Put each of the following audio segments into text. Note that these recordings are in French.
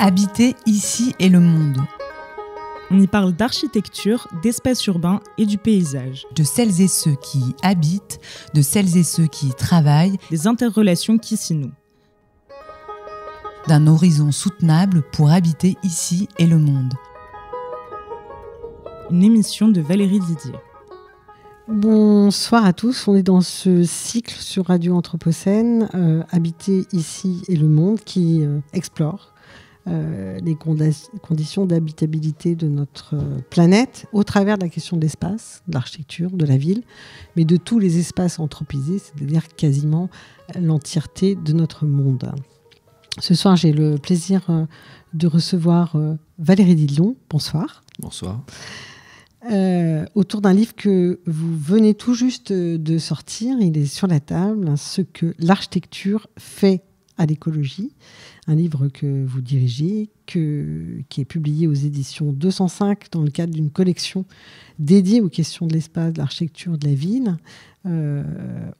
Habiter ici et le monde. On y parle d'architecture, d'espace urbain et du paysage. De celles et ceux qui y habitent, de celles et ceux qui y travaillent. Des interrelations qui s'y nouent. D'un horizon soutenable pour habiter ici et le monde. Une émission de Valérie Didier. Bonsoir à tous, on est dans ce cycle sur Radio Anthropocène, Habiter ici et le monde, qui explore les conditions d'habitabilité de notre planète au travers de la question de l'espace, de l'architecture, de la ville, mais de tous les espaces anthropisés, c'est-à-dire quasiment l'entièreté de notre monde. Ce soir, j'ai le plaisir de recevoir Valérie Didlon. Bonsoir. Bonsoir. Autour d'un livre que vous venez tout juste de sortir, il est sur la table, Ce que l'architecture fait à l'écologie, un livre que vous dirigez, qui est publié aux éditions 205 dans le cadre d'une collection dédiée aux questions de l'espace, de l'architecture, de la ville,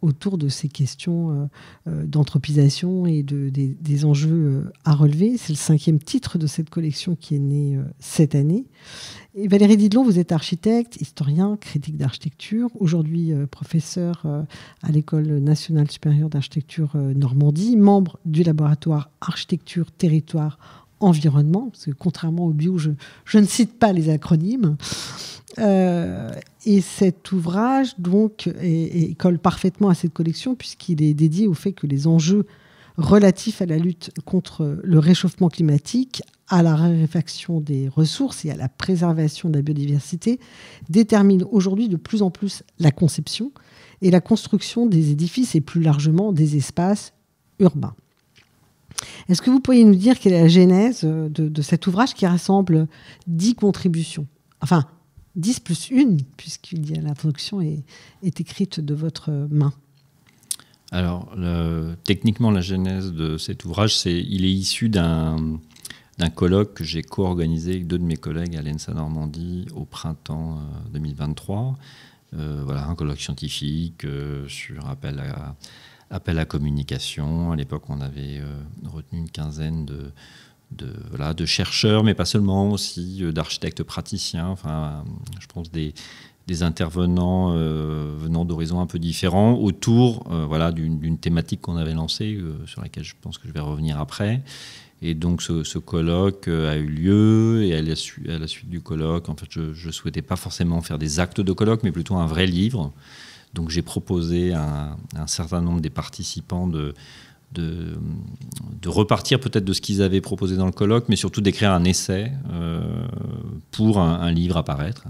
autour de ces questions d'anthropisation et des enjeux à relever. C'est le 5e titre de cette collection qui est née cette année. Et Valérie Didlon, vous êtes architecte, historien, critique d'architecture, aujourd'hui professeur à l'École nationale supérieure d'architecture Normandie, membre du laboratoire Architecture, Territoire, Environnement, parce que contrairement au bio, je ne cite pas les acronymes. Et cet ouvrage donc colle parfaitement à cette collection puisqu'il est dédié au fait que les enjeux relatifs à la lutte contre le réchauffement climatique, à la raréfaction des ressources et à la préservation de la biodiversité déterminent aujourd'hui de plus en plus la conception et la construction des édifices et plus largement des espaces urbains. Est-ce que vous pourriez nous dire quelle est la genèse de cet ouvrage qui rassemble 10 contributions ? Enfin, 10 plus 1, puisqu'il y a l'introduction est écrite de votre main. Alors, techniquement, la genèse de cet ouvrage, il est issu d'un colloque que j'ai co-organisé avec 2 de mes collègues à l'ENSA Normandie au printemps 2023. Un colloque scientifique sur appel à communication. À l'époque, on avait retenu une quinzaine de chercheurs, mais pas seulement, aussi d'architectes praticiens. Enfin, je pense des intervenants venant d'horizons un peu différents autour d'une thématique qu'on avait lancée, sur laquelle je pense que je vais revenir après. Et donc ce colloque a eu lieu, et à la suite du colloque, en fait, je ne souhaitais pas forcément faire des actes de colloque, mais plutôt un vrai livre. Donc j'ai proposé à un certain nombre des participants de repartir peut-être de ce qu'ils avaient proposé dans le colloque, mais surtout d'écrire un essai pour un livre à paraître.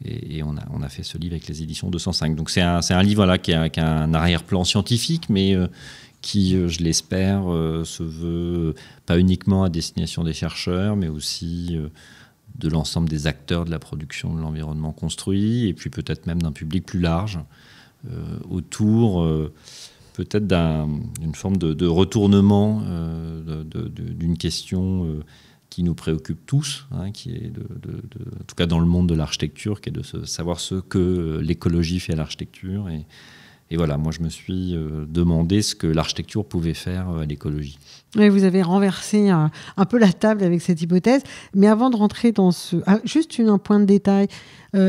Et on a fait ce livre avec les éditions 205. Donc c'est un livre qui a un arrière-plan scientifique, mais qui, je l'espère, se veut pas uniquement à destination des chercheurs, mais aussi de l'ensemble des acteurs de la production de l'environnement construit, et puis peut-être même d'un public plus large, autour peut-être d'une forme de retournement d'une question qui nous préoccupe tous, qui est, en tout cas dans le monde de l'architecture, qui est de savoir ce que l'écologie fait à l'architecture. Et voilà, moi je me suis demandé ce que l'architecture pouvait faire à l'écologie. Oui, vous avez renversé un peu la table avec cette hypothèse. Mais avant de rentrer dans juste un point de détail.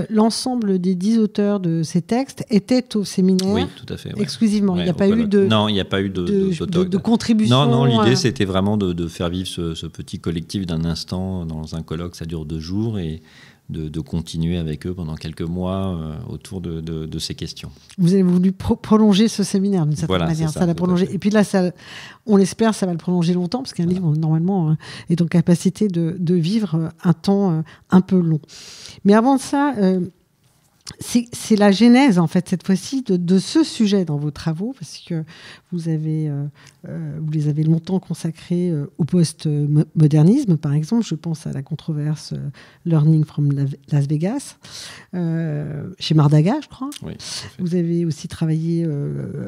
L'ensemble des 10 auteurs de ces textes étaient au séminaire. Oui, tout à fait. Ouais. Exclusivement. Ouais, il n'y a pas eu de... Non, il n'y a pas eu de contribution. Non, l'idée c'était vraiment de faire vivre ce petit collectif d'un instant dans un colloque. Ça dure 2 jours et de continuer avec eux pendant quelques mois autour de ces questions. Vous avez voulu prolonger ce séminaire d'une certaine manière. Ça l'a prolongé. Et puis là, on l'espère, ça va le prolonger longtemps, parce qu'un livre, normalement, est en capacité de vivre un temps un peu long. Mais avant de ça, c'est la genèse, en fait, cette fois-ci, de ce sujet dans vos travaux, parce que vous les avez longtemps consacrés au post-modernisme, par exemple. Je pense à la controverse Learning from Las Vegas, chez Mardaga, je crois. Oui, vous avez aussi travaillé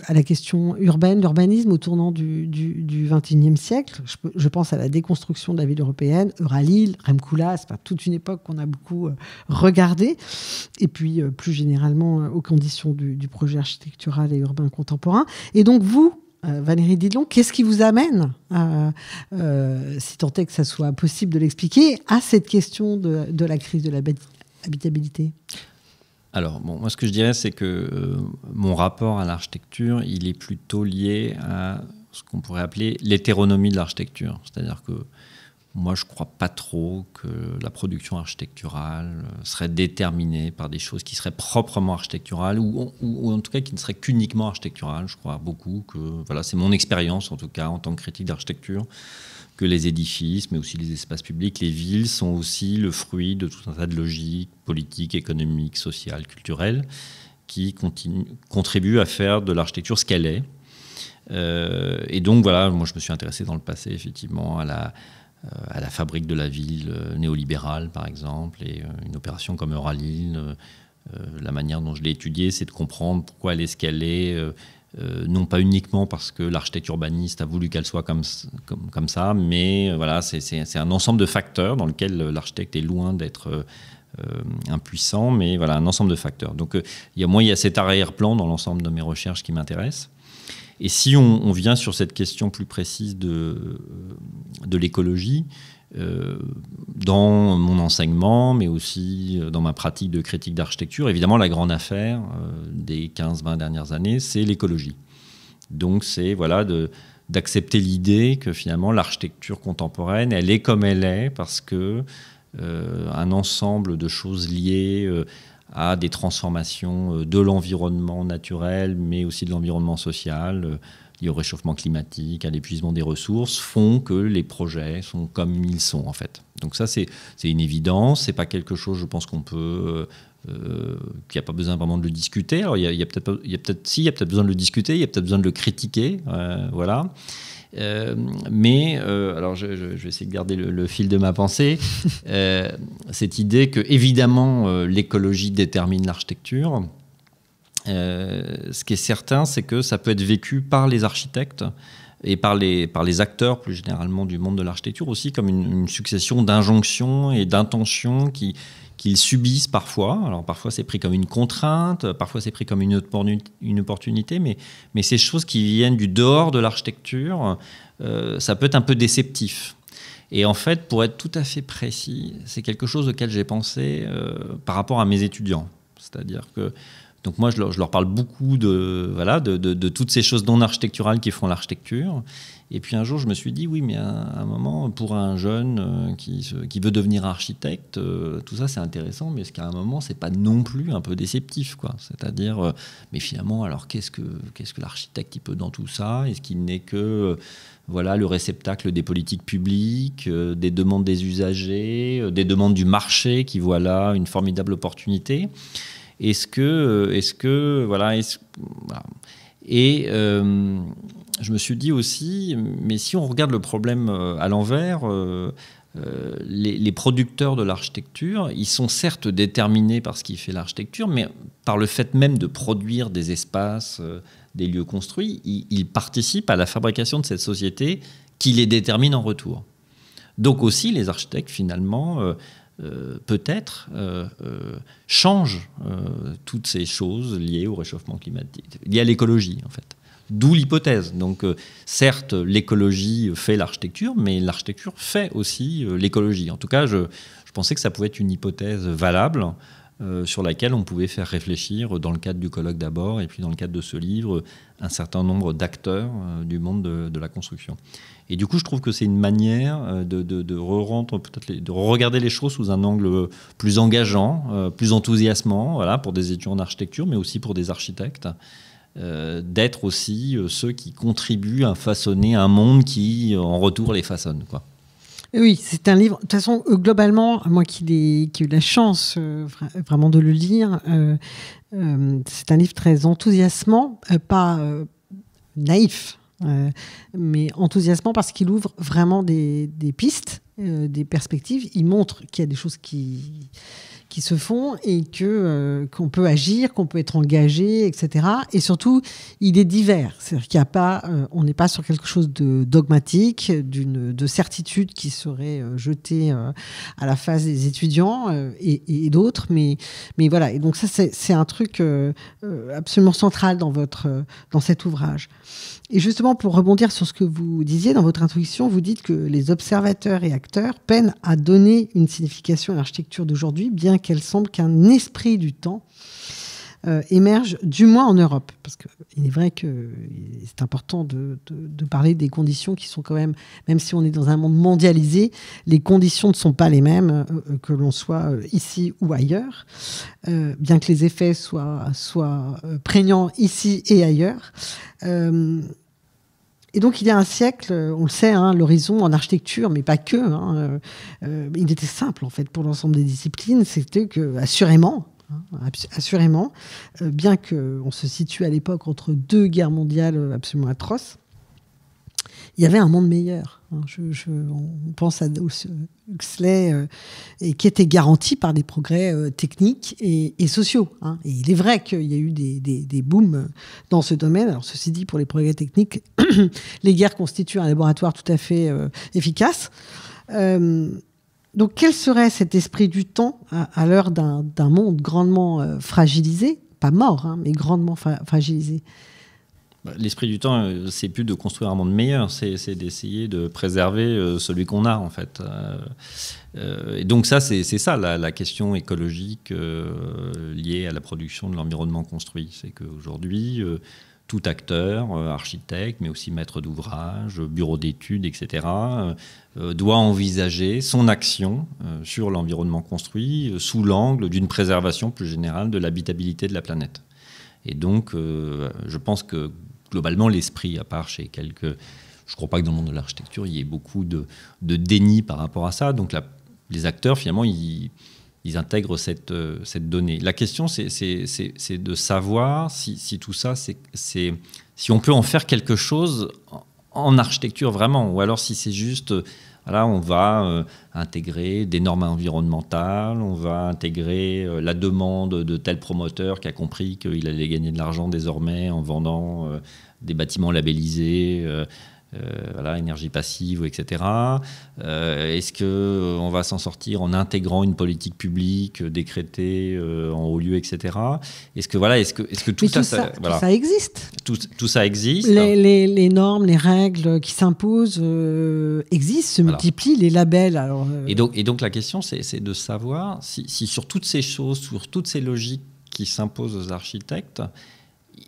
à la question urbaine, l'urbanisme au tournant du XXIe siècle. Je pense à la déconstruction de la ville européenne, Euralil, Rem Koolhaas, toute une époque qu'on a beaucoup regardée. Et puis, plus généralement, aux conditions du projet architectural et urbain contemporain. Et donc, vous, Valérie Didlon, qu'est-ce qui vous amène, si tant est que ça soit possible de l'expliquer, à cette question de la crise de l'habitabilité ? Alors, bon, moi, ce que je dirais, c'est que mon rapport à l'architecture, il est plutôt lié à ce qu'on pourrait appeler l'hétéronomie de l'architecture. C'est-à-dire que moi, je ne crois pas trop que la production architecturale serait déterminée par des choses qui seraient proprement architecturales ou en tout cas qui ne seraient qu'uniquement architecturales. Je crois beaucoup que, voilà, c'est mon expérience en tout cas en tant que critique d'architecture, que les édifices, mais aussi les espaces publics, les villes sont aussi le fruit de tout un tas de logiques politiques, économiques, sociales, culturelles qui contribuent à faire de l'architecture ce qu'elle est. Et donc voilà, moi je me suis intéressé dans le passé effectivement à la fabrique de la ville néolibérale, par exemple, et une opération comme Euraline, la manière dont je l'ai étudiée, c'est de comprendre pourquoi elle est ce qu'elle est, non pas uniquement parce que l'architecte urbaniste a voulu qu'elle soit comme ça, mais voilà, c'est un ensemble de facteurs dans lequel l'architecte est loin d'être impuissant, mais voilà, un ensemble de facteurs. Donc il y a cet arrière-plan dans l'ensemble de mes recherches qui m'intéresse. Et si on vient sur cette question plus précise de l'écologie, dans mon enseignement, mais aussi dans ma pratique de critique d'architecture, évidemment, la grande affaire des 15-20 dernières années, c'est l'écologie. Donc, c'est voilà, d'accepter l'idée que finalement, l'architecture contemporaine, elle est comme elle est, parce que un ensemble de choses liées à des transformations de l'environnement naturel, mais aussi de l'environnement social, liées au réchauffement climatique, à l'épuisement des ressources, font que les projets sont comme ils sont, en fait. Donc ça, c'est une évidence. C'est pas quelque chose, je pense, qu'on peut... qu'il n'y a pas besoin vraiment de le discuter. Alors, il y a peut-être besoin de le discuter, il y a peut-être besoin de le critiquer, voilà. Alors je vais essayer de garder le fil de ma pensée. Cette idée que, évidemment, l'écologie détermine l'architecture. Ce qui est certain, c'est que ça peut être vécu par les architectes et par les acteurs, plus généralement, du monde de l'architecture, aussi comme une succession d'injonctions et d'intentions qu'ils subissent parfois. Alors parfois c'est pris comme une contrainte, parfois c'est pris comme une opportunité, mais ces choses qui viennent du dehors de l'architecture, ça peut être un peu déceptif. Et en fait, pour être tout à fait précis, c'est quelque chose auquel j'ai pensé par rapport à mes étudiants. C'est-à-dire que donc moi, je leur parle beaucoup de toutes ces choses non architecturales qui font l'architecture. Et puis un jour, je me suis dit, oui, mais à un moment, pour un jeune qui veut devenir architecte, tout ça, c'est intéressant, mais est-ce qu'à un moment, c'est pas non plus un peu déceptif, quoi ? C'est-à-dire, mais finalement, alors qu'est-ce que l'architecte il peut dans tout ça ? Est-ce qu'il n'est que voilà, le réceptacle des politiques publiques, des demandes des usagers, des demandes du marché qui voient là une formidable opportunité ? Est-ce que voilà. Et je me suis dit aussi, mais si on regarde le problème à l'envers, les producteurs de l'architecture, ils sont certes déterminés par ce qui fait l'architecture, mais par le fait même de produire des espaces, des lieux construits, ils participent à la fabrication de cette société qui les détermine en retour. Donc aussi, les architectes, finalement... peut-être change toutes ces choses liées au réchauffement climatique, liées à l'écologie en fait. D'où l'hypothèse. Donc certes, l'écologie fait l'architecture, mais l'architecture fait aussi l'écologie. En tout cas, je pensais que ça pouvait être une hypothèse valable sur laquelle on pouvait faire réfléchir dans le cadre du colloque d'abord et puis dans le cadre de ce livre un certain nombre d'acteurs du monde de la construction. Et du coup, je trouve que c'est une manière de regarder les choses sous un angle plus engageant, plus enthousiasmant, voilà, pour des étudiants en architecture, mais aussi pour des architectes, d'être aussi ceux qui contribuent à façonner un monde qui, en retour, les façonne, quoi. Oui, c'est un livre. De toute façon, globalement, moi qui ai eu la chance vraiment de le lire, c'est un livre très enthousiasmant, pas naïf, mais enthousiasmant parce qu'il ouvre vraiment des pistes, des perspectives. Il montre qu'il y a des choses qui qui se font et qu'on peut agir, qu'on peut être engagé, etc. Et surtout, il est divers. C'est-à-dire qu'il n'y a pas, on n'est pas sur quelque chose de dogmatique, de certitude qui serait jetée à la face des étudiants et d'autres. Mais voilà. Et donc ça, c'est un truc absolument central dans cet ouvrage. Et justement, pour rebondir sur ce que vous disiez dans votre introduction, vous dites que les observateurs et acteurs peinent à donner une signification à l'architecture d'aujourd'hui, bien qu'elle semble qu'un esprit du temps émerge, du moins en Europe. Parce qu'il est vrai que c'est important de parler des conditions qui sont quand même si on est dans un monde mondialisé, les conditions ne sont pas les mêmes que l'on soit ici ou ailleurs, bien que les effets soient prégnants ici et ailleurs. Et donc, il y a un siècle, on le sait, l'horizon en architecture, mais pas que, il était simple, en fait, pour l'ensemble des disciplines. C'était que, assurément, bien qu'on se situe à l'époque entre deux guerres mondiales absolument atroces, il y avait un monde meilleur. On pense à Huxley, et qui était garanti par des progrès techniques et sociaux. Et il est vrai qu'il y a eu des booms dans ce domaine. Alors, ceci dit, pour les progrès techniques, les guerres constituent un laboratoire tout à fait efficace. Donc, quel serait cet esprit du temps à l'heure d'un monde grandement fragilisé, pas mort, mais grandement fragilisé? L'esprit du temps, c'est plus de construire un monde meilleur, c'est d'essayer de préserver celui qu'on a, en fait. Et donc ça, c'est ça la question écologique liée à la production de l'environnement construit. C'est qu'aujourd'hui, tout acteur, architecte, mais aussi maître d'ouvrage, bureau d'études, etc., doit envisager son action sur l'environnement construit sous l'angle d'une préservation plus générale de l'habitabilité de la planète. Et donc, je pense que globalement, l'esprit, à part chez quelques... Je ne crois pas que dans le monde de l'architecture, il y ait beaucoup de déni par rapport à ça. Donc, les acteurs, finalement, ils intègrent cette donnée. La question, c'est de savoir si tout ça, si on peut en faire quelque chose en architecture vraiment, ou alors si c'est juste... Voilà, on va intégrer des normes environnementales, on va intégrer la demande de tel promoteur qui a compris qu'il allait gagner de l'argent désormais en vendant des bâtiments labellisés, énergie passive, etc. Est-ce qu'on va s'en sortir en intégrant une politique publique décrétée en haut lieu, etc. Est-ce que tout ça existe. Tout ça existe. Les normes, les règles qui s'imposent existent, se multiplient, les labels. Alors, Et donc la question, c'est de savoir si sur toutes ces choses, sur toutes ces logiques qui s'imposent aux architectes,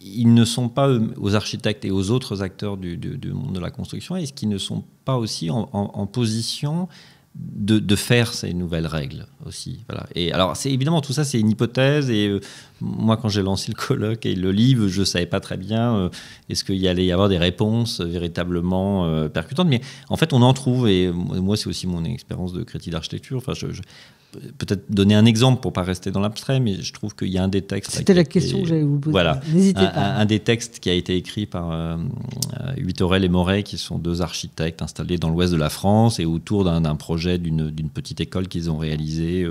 ils ne sont pas, aux architectes et aux autres acteurs du monde de la construction, est-ce qu'ils ne sont pas aussi en position de faire ces nouvelles règles aussi, voilà. Et alors, évidemment, tout ça, c'est une hypothèse. Et moi, quand j'ai lancé le colloque et le livre, je ne savais pas très bien est-ce qu'il allait y avoir des réponses véritablement percutantes. Mais en fait, on en trouve. Et moi, c'est aussi mon expérience de critique d'architecture. Enfin, peut-être donner un exemple pour ne pas rester dans l'abstrait, mais je trouve qu'il y a un des textes... C'était la question que j'allais vous poser. Voilà. N'hésitez pas. Un des textes qui a été écrit par Huitorel et Moret, qui sont deux architectes installés dans l'ouest de la France, et autour d'un projet d'une petite école qu'ils ont réalisée,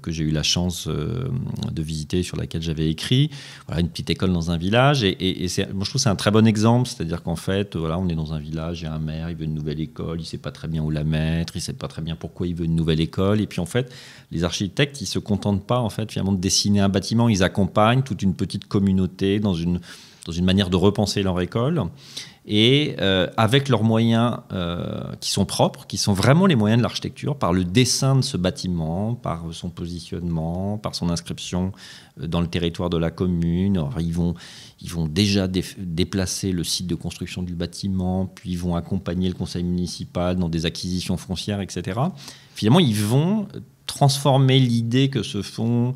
que j'ai eu la chance de visiter, sur laquelle j'avais écrit. Voilà, une petite école dans un village. Et moi, je trouve que c'est un très bon exemple. C'est-à-dire qu'en fait, on est dans un village, il y a un maire, il veut une nouvelle école, il ne sait pas très bien où la mettre, il ne sait pas très bien pourquoi il veut une nouvelle école. Et puis, en fait, les architectes, ils ne se contentent pas, en fait, finalement, de dessiner un bâtiment. Ils accompagnent toute une petite communauté dans une manière de repenser leur école. Et avec leurs moyens qui sont propres, qui sont vraiment les moyens de l'architecture, par le dessin de ce bâtiment, par son positionnement, par son inscription dans le territoire de la commune. Alors, ils vont déjà déplacer le site de construction du bâtiment, puis ils vont accompagner le conseil municipal dans des acquisitions foncières, etc. Finalement, ils vont transformer l'idée que se font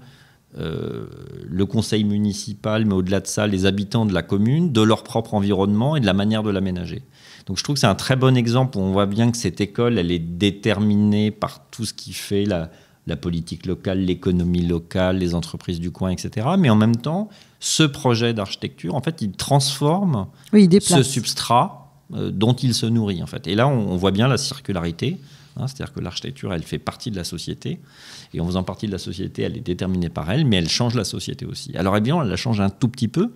le conseil municipal, mais au-delà de ça, les habitants de la commune, de leur propre environnement et de la manière de l'aménager. Donc je trouve que c'est un très bon exemple où on voit bien que cette école, elle est déterminée par tout ce qui fait la politique locale, l'économie locale, les entreprises du coin, etc. Mais en même temps, ce projet d'architecture, en fait, il transforme ce substrat dont il se nourrit, en fait. Et là, on voit bien la circularité C'est-à-dire que l'architecture, elle fait partie de la société. Et en faisant partie de la société, elle est déterminée par elle, mais elle change la société aussi. Alors évidemment, elle la change un tout petit peu,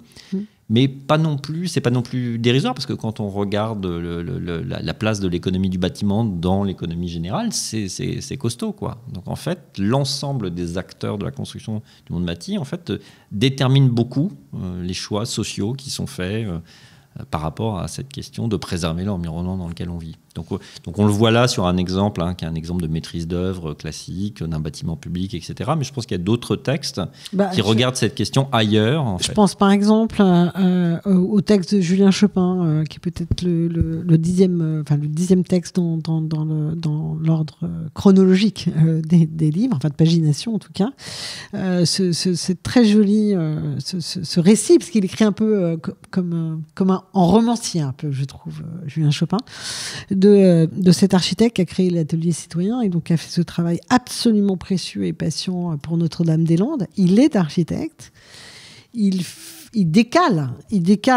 mais pas non plus, c'est pas non plus dérisoire, parce que quand on regarde la place de l'économie du bâtiment dans l'économie générale, c'est costaud, quoi. Donc en fait, l'ensemble des acteurs de la construction du monde bâti, en fait, détermine beaucoup les choix sociaux qui sont faits par rapport à cette question de préserver l'environnement dans lequel on vit. Donc on le voit là sur un exemple, qui est un exemple de maîtrise d'œuvre classique, d'un bâtiment public, etc. Mais je pense qu'il y a d'autres textes qui regardent cette question ailleurs. Je pense par exemple au texte de Julien Chopin, qui est peut-être le dixième texte dans l'ordre chronologique des livres, enfin de pagination en tout cas. C'est très joli ce récit, parce qu'il écrit un peu comme en romancier, un peu, je trouve, Julien Chopin, de cet architecte qui a créé l'atelier citoyen et donc qui a fait ce travail absolument précieux et patient pour Notre-Dame-des-Landes. Il est architecte, il décale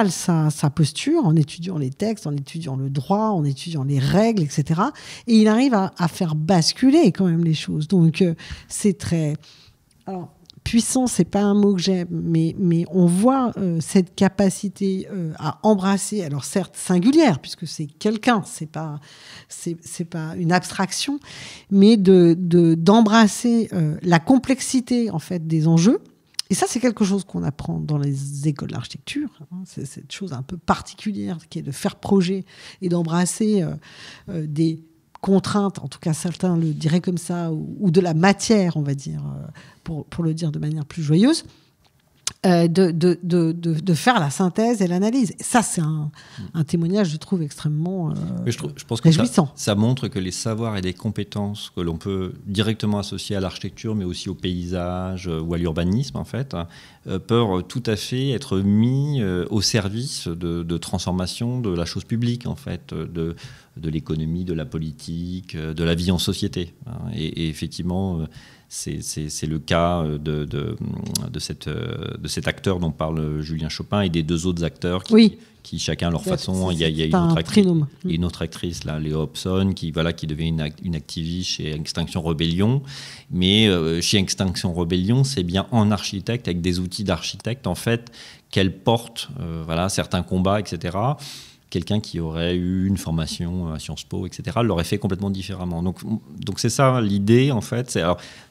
sa posture en étudiant les textes, en étudiant le droit, en étudiant les règles, etc. Et il arrive à faire basculer quand même les choses. Donc c'est très... Alors, puissant, c'est pas un mot que j'aime, mais on voit cette capacité à embrasser, alors certes singulière, puisque c'est quelqu'un, c'est pas une abstraction, mais d'embrasser la complexité en fait des enjeux. Et ça, c'est quelque chose qu'on apprend dans les écoles d'architecture. C'est cette chose un peu particulière qui est de faire projet et d'embrasser des contraintes, en tout cas certains le diraient comme ça, ou de la matière, on va dire, pour le dire de manière plus joyeuse, de faire la synthèse et l'analyse. Et ça, c'est un témoignage, je trouve, extrêmement je pense que réjouissant. Ça montre que les savoirs et les compétences que l'on peut directement associer à l'architecture, mais aussi au paysage ou à l'urbanisme, en fait, peuvent tout à fait être mis au service de transformation de la chose publique, en fait, de l'économie, de la politique, de la vie en société. Et effectivement... C'est le cas de cet acteur dont parle Julien Chopin et des deux autres acteurs qui chacun à leur façon. Il y a une autre actrice, là, Léo Hobson, qui devient une activiste chez Extinction Rebellion. Mais chez Extinction Rebellion, c'est bien en architecte, avec des outils d'architecte, en fait, qu'elle porte certains combats, etc. Quelqu'un qui aurait eu une formation à Sciences Po, etc., l'aurait fait complètement différemment. Donc c'est ça l'idée, en fait.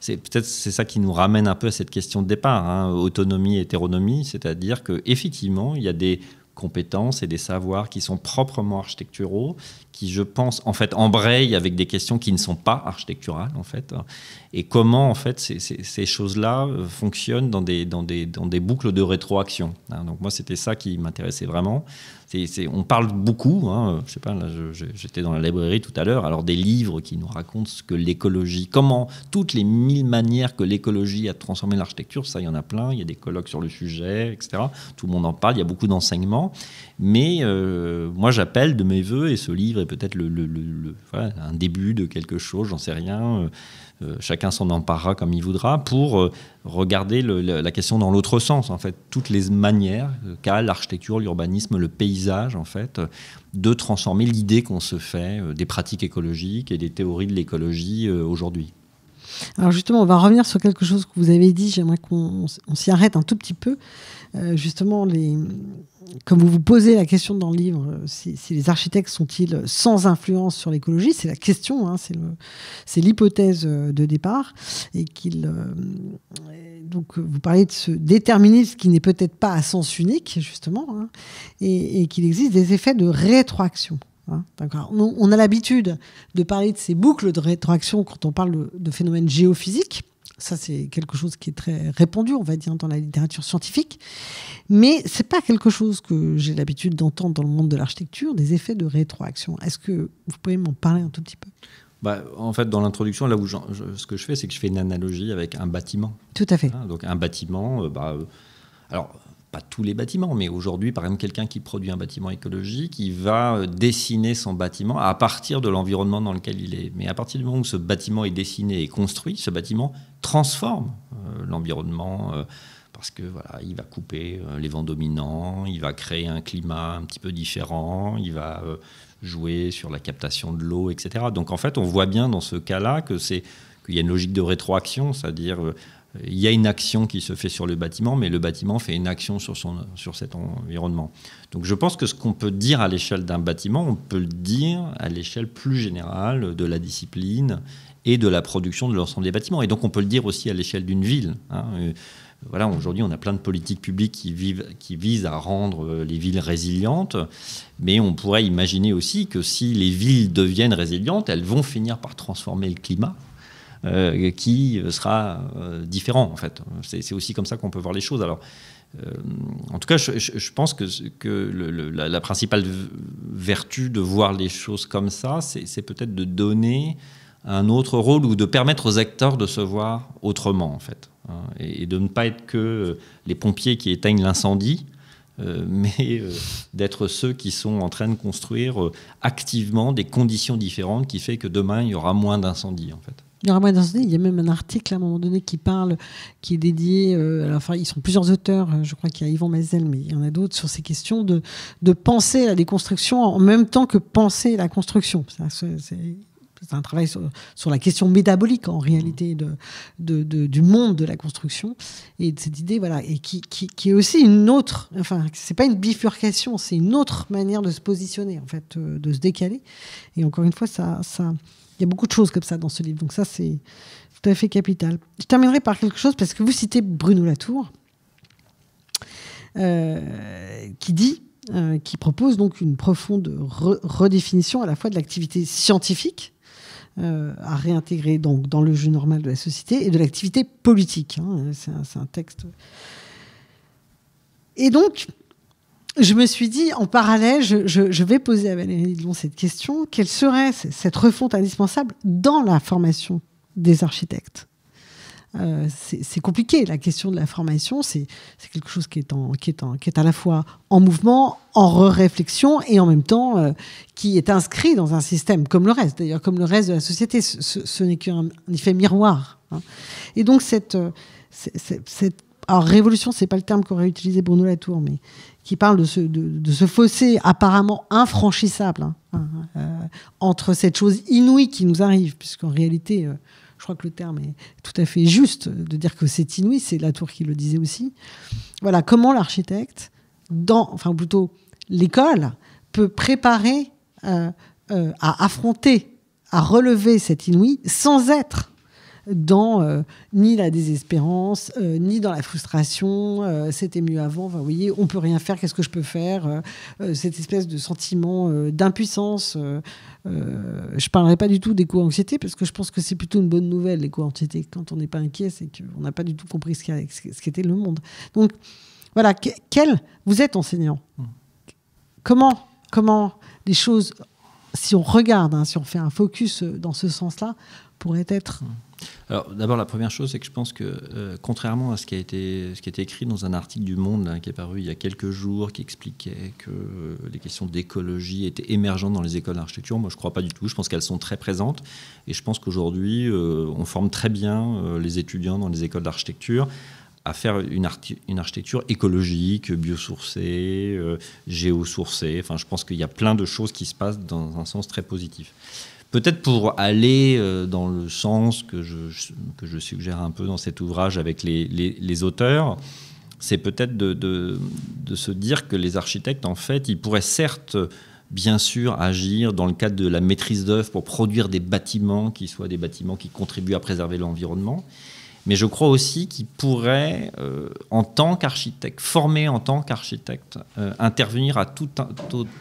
C'est ça qui nous ramène un peu à cette question de départ, autonomie et hétéronomie, c'est-à-dire qu'effectivement, il y a des compétences et des savoirs qui sont proprement architecturaux, qui, je pense, en fait, embrayent avec des questions qui ne sont pas architecturales, en fait. Et comment, en fait, ces choses-là fonctionnent dans des boucles de rétroaction. Donc moi, c'était ça qui m'intéressait vraiment. On parle beaucoup, je sais pas, là, j'étais dans la librairie tout à l'heure, alors des livres qui nous racontent ce que l'écologie, comment, toutes les 1000 manières que l'écologie a transformé l'architecture, ça, il y en a plein, il y a des colloques sur le sujet, etc. Tout le monde en parle, il y a beaucoup d'enseignements. Mais moi, j'appelle de mes voeux, et ce livre est peut-être un début de quelque chose, j'en sais rien. Chacun s'en emparera comme il voudra, pour regarder la question dans l'autre sens, en fait, toutes les manières qu'a l'architecture, l'urbanisme, le paysage, en fait, de transformer l'idée qu'on se fait des pratiques écologiques et des théories de l'écologie aujourd'hui. Alors justement, on va revenir sur quelque chose que vous avez dit, j'aimerais qu'on s'y arrête un tout petit peu. Justement, comme vous vous posez la question dans le livre, si les architectes sont-ils sans influence sur l'écologie, c'est la question, c'est l'hypothèse de départ, et donc vous parlez de ce déterminisme qui n'est peut-être pas à sens unique, justement, et qu'il existe des effets de rétroaction. On a l'habitude de parler de ces boucles de rétroaction quand on parle de phénomènes géophysiques. Ça, c'est quelque chose qui est très répandu, on va dire, dans la littérature scientifique. Mais ce n'est pas quelque chose que j'ai l'habitude d'entendre dans le monde de l'architecture, des effets de rétroaction. Est-ce que vous pouvez m'en parler un tout petit peu ? En fait, dans l'introduction, là où ce que je fais, c'est que je fais une analogie avec un bâtiment. Tout à fait. Donc un bâtiment, alors pas tous les bâtiments, mais aujourd'hui, par exemple, quelqu'un qui produit un bâtiment écologique, il va dessiner son bâtiment à partir de l'environnement dans lequel il est. Mais à partir du moment où ce bâtiment est dessiné et construit, ce bâtiment transforme l'environnement parce que voilà, il va couper les vents dominants, il va créer un climat un petit peu différent, il va jouer sur la captation de l'eau, etc. Donc en fait, on voit bien dans ce cas-là qu'il y a une logique de rétroaction, c'est-à-dire il y a une action qui se fait sur le bâtiment, mais le bâtiment fait une action sur cet environnement. Donc je pense que ce qu'on peut dire à l'échelle d'un bâtiment, on peut le dire à l'échelle plus générale de la discipline et de la production de l'ensemble des bâtiments. Et donc on peut le dire aussi à l'échelle d'une ville. Voilà, aujourd'hui, on a plein de politiques publiques qui visent à rendre les villes résilientes, mais on pourrait imaginer aussi que si les villes deviennent résilientes, elles vont finir par transformer le climat, qui sera différent, en fait. C'est aussi comme ça qu'on peut voir les choses. Alors, en tout cas, je pense que la principale vertu de voir les choses comme ça, c'est peut-être de donner un autre rôle ou de permettre aux acteurs de se voir autrement, en fait. Et de ne pas être que les pompiers qui éteignent l'incendie, mais d'être ceux qui sont en train de construire activement des conditions différentes qui fait que demain, il y aura moins d'incendies, en fait. Il y aura moins d'incendies. Il y a même un article à un moment donné qui est dédié, enfin ils sont plusieurs auteurs, je crois qu'il y a Yvon Mazel, mais il y en a d'autres, sur ces questions de penser la déconstruction en même temps que penser la construction. C'est un travail sur la question métabolique, en réalité, du monde de la construction. Et de cette idée, voilà, et qui est aussi une autre... Enfin, c'est pas une bifurcation, c'est une autre manière de se positionner, en fait, de se décaler. Et encore une fois, il y a beaucoup de choses comme ça dans ce livre. Donc ça, c'est tout à fait capital. Je terminerai par quelque chose, parce que vous citez Bruno Latour, qui propose donc une profonde redéfinition à la fois de l'activité scientifique, à réintégrer donc dans le jeu normal de la société, et de l'activité politique. C'est un texte. Et donc, je me suis dit, en parallèle, je vais poser à Valérie Delon cette question: quelle serait cette refonte indispensable dans la formation des architectes ? C'est compliqué, la question de la formation, c'est quelque chose qui est à la fois en mouvement, en réflexion, et en même temps qui est inscrit dans un système comme le reste, d'ailleurs comme le reste de la société. Ce n'est qu'un effet miroir. Et donc alors révolution, c'est pas le terme qu'aurait utilisé Bruno Latour, mais qui parle de ce fossé apparemment infranchissable entre cette chose inouïe qui nous arrive, puisqu'en réalité... je crois que le terme est tout à fait juste de dire que c'est inouï, c'est Latour qui le disait aussi. Voilà, comment l'architecte, enfin plutôt l'école, peut préparer à affronter, à relever cet inouï sans être dans ni la désespérance, ni dans la frustration, c'était mieux avant, enfin, vous voyez, on peut rien faire, qu'est-ce que je peux faire, cette espèce de sentiment d'impuissance. Je parlerai pas du tout d'éco-anxiété, parce que je pense que c'est plutôt une bonne nouvelle, l'éco-anxiété. Quand on n'est pas inquiet, c'est qu'on n'a pas du tout compris ce qu'était le monde. Donc voilà, vous êtes enseignant. Comment les choses, si on regarde, si on fait un focus dans ce sens-là, pourraient être... Alors, d'abord, la première chose, c'est que je pense que, contrairement à ce qui a été écrit dans un article du Monde qui est paru il y a quelques jours, qui expliquait que les questions d'écologie étaient émergentes dans les écoles d'architecture, moi, je ne crois pas du tout. Je pense qu'elles sont très présentes. Et je pense qu'aujourd'hui, on forme très bien les étudiants dans les écoles d'architecture à faire une architecture écologique, biosourcée, géosourcée. Enfin, je pense qu'il y a plein de choses qui se passent dans un sens très positif. Peut-être pour aller dans le sens que je suggère un peu dans cet ouvrage avec les auteurs, c'est peut-être de se dire que les architectes, en fait, ils pourraient certes, bien sûr, agir dans le cadre de la maîtrise d'œuvre pour produire des bâtiments qui soient des bâtiments qui contribuent à préserver l'environnement. Mais je crois aussi qu'ils pourraient, en tant qu'architecte, formés en tant qu'architecte, intervenir à tout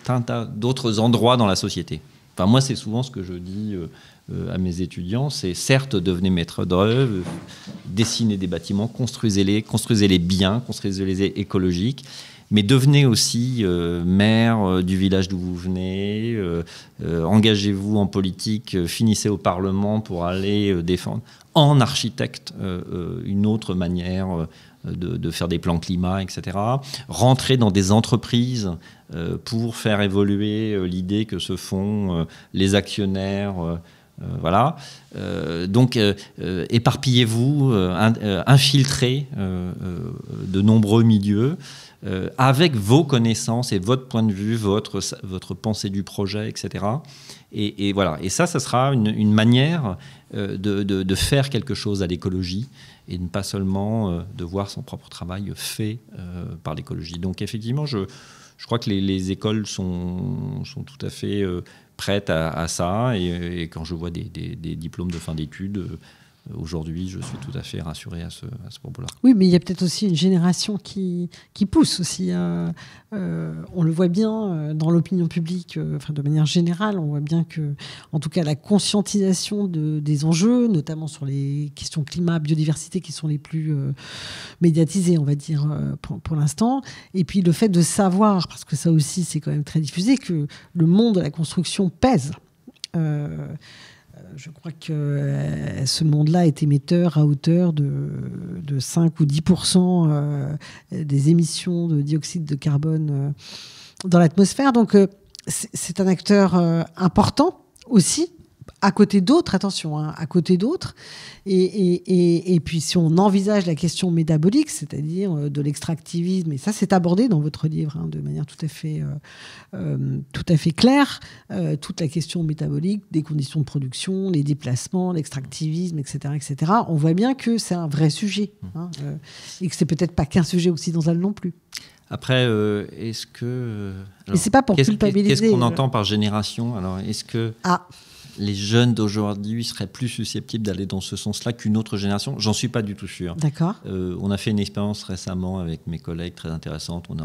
un tas d'autres endroits dans la société. Enfin, moi, c'est souvent ce que je dis à mes étudiants, c'est certes, devenez maître d'œuvre, dessinez des bâtiments, construisez-les bien, construisez-les écologiques, mais devenez aussi maire du village d'où vous venez, engagez-vous en politique, finissez au Parlement pour aller défendre en architecte une autre manière de faire des plans climat, etc. Rentrer dans des entreprises pour faire évoluer l'idée que se font les actionnaires Voilà. Donc, éparpillez-vous, infiltrez de nombreux milieux avec vos connaissances et votre point de vue, votre pensée du projet, etc. Et voilà. Et ça sera une manière de faire quelque chose à l'écologie et de ne pas seulement de voir son propre travail fait par l'écologie. Donc, effectivement, je crois que les écoles sont tout à fait prêtes à ça. Et quand je vois des diplômes de fin d'études, aujourd'hui, je suis tout à fait rassuré à ce propos-là. Oui, mais il y a peut-être aussi une génération qui pousse aussi. On le voit bien dans l'opinion publique, de manière générale, on voit bien que, en tout cas, la conscientisation des enjeux, notamment sur les questions climat, biodiversité, qui sont les plus médiatisées, on va dire, pour l'instant. Et puis le fait de savoir, parce que ça aussi, c'est quand même très diffusé, que le monde de la construction pèse. Je crois que ce monde-là est émetteur à hauteur de 5 ou 10% des émissions de dioxyde de carbone dans l'atmosphère. Donc, c'est un acteur important aussi, à côté d'autres, attention, à côté d'autres. Et puis, si on envisage la question métabolique, c'est-à-dire de l'extractivisme, et ça, c'est abordé dans votre livre de manière tout à fait claire, toute la question métabolique, des conditions de production, les déplacements, l'extractivisme, etc., etc. On voit bien que c'est un vrai sujet, et que c'est peut-être pas qu'un sujet occidental non plus. Après, est-ce que... Mais c'est pas pour culpabiliser. Qu'est-ce qu'on entend par génération ? Alors, est-ce que... les jeunes d'aujourd'hui seraient plus susceptibles d'aller dans ce sens-là qu'une autre génération ? J'en suis pas du tout sûr. D'accord. On a fait une expérience récemment avec mes collègues très intéressante. On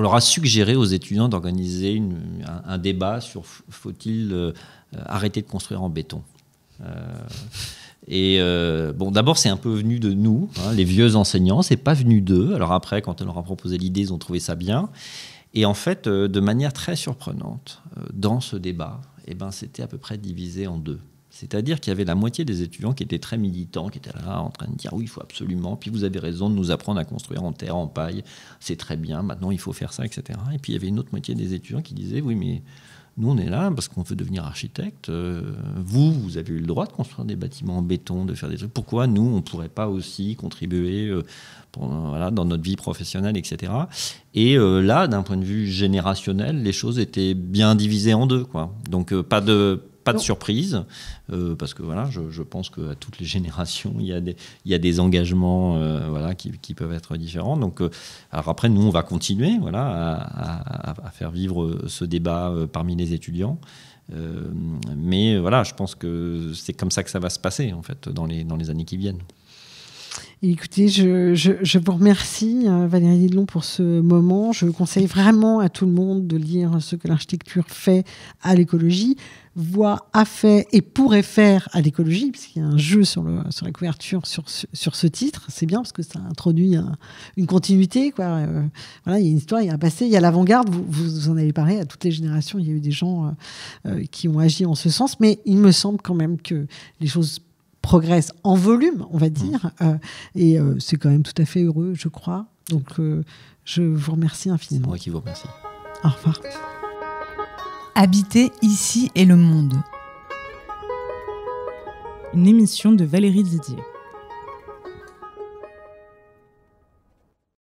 leur a suggéré aux étudiants d'organiser un débat sur faut-il arrêter de construire en béton. D'abord, c'est un peu venu de nous, les vieux enseignants. C'est pas venu d'eux. Alors après, quand on leur a proposé l'idée, ils ont trouvé ça bien. Et en fait, de manière très surprenante, dans ce débat, c'était à peu près divisé en deux. C'est-à-dire qu'il y avait la moitié des étudiants qui étaient très militants, qui étaient là en train de dire oui, il faut absolument, puis vous avez raison de nous apprendre à construire en terre, en paille, c'est très bien, maintenant il faut faire ça, etc. Et puis il y avait une autre moitié des étudiants qui disaient oui, mais nous on est là parce qu'on veut devenir architecte, vous avez eu le droit de construire des bâtiments en béton, de faire des trucs, pourquoi nous on ne pourrait pas aussi contribuer dans notre vie professionnelle, etc. Et là, d'un point de vue générationnel, les choses étaient bien divisées en deux, quoi. Donc pas de surprise, parce que je pense qu'à toutes les générations, il y a des engagements qui peuvent être différents. Donc, alors après, nous, on va continuer à faire vivre ce débat parmi les étudiants. Mais je pense que c'est comme ça que ça va se passer, en fait, dans les années qui viennent. Écoutez, je vous remercie, Valérie Didlon, pour ce moment. Je conseille vraiment à tout le monde de lire ce que l'architecture fait à l'écologie, a fait et pourrait faire à l'écologie, puisqu'il y a un jeu sur la couverture sur ce titre. C'est bien parce que ça introduit une continuité, quoi. Il y a une histoire, il y a un passé, il y a l'avant-garde. Vous en avez parlé à toutes les générations. Il y a eu des gens qui ont agi en ce sens, mais il me semble quand même que les choses progresse en volume, on va dire, et c'est quand même tout à fait heureux, je crois. Donc, je vous remercie infiniment. C'est moi qui vous remercie. Au revoir. Habiter ici et le monde. Une émission de Valérie Didier.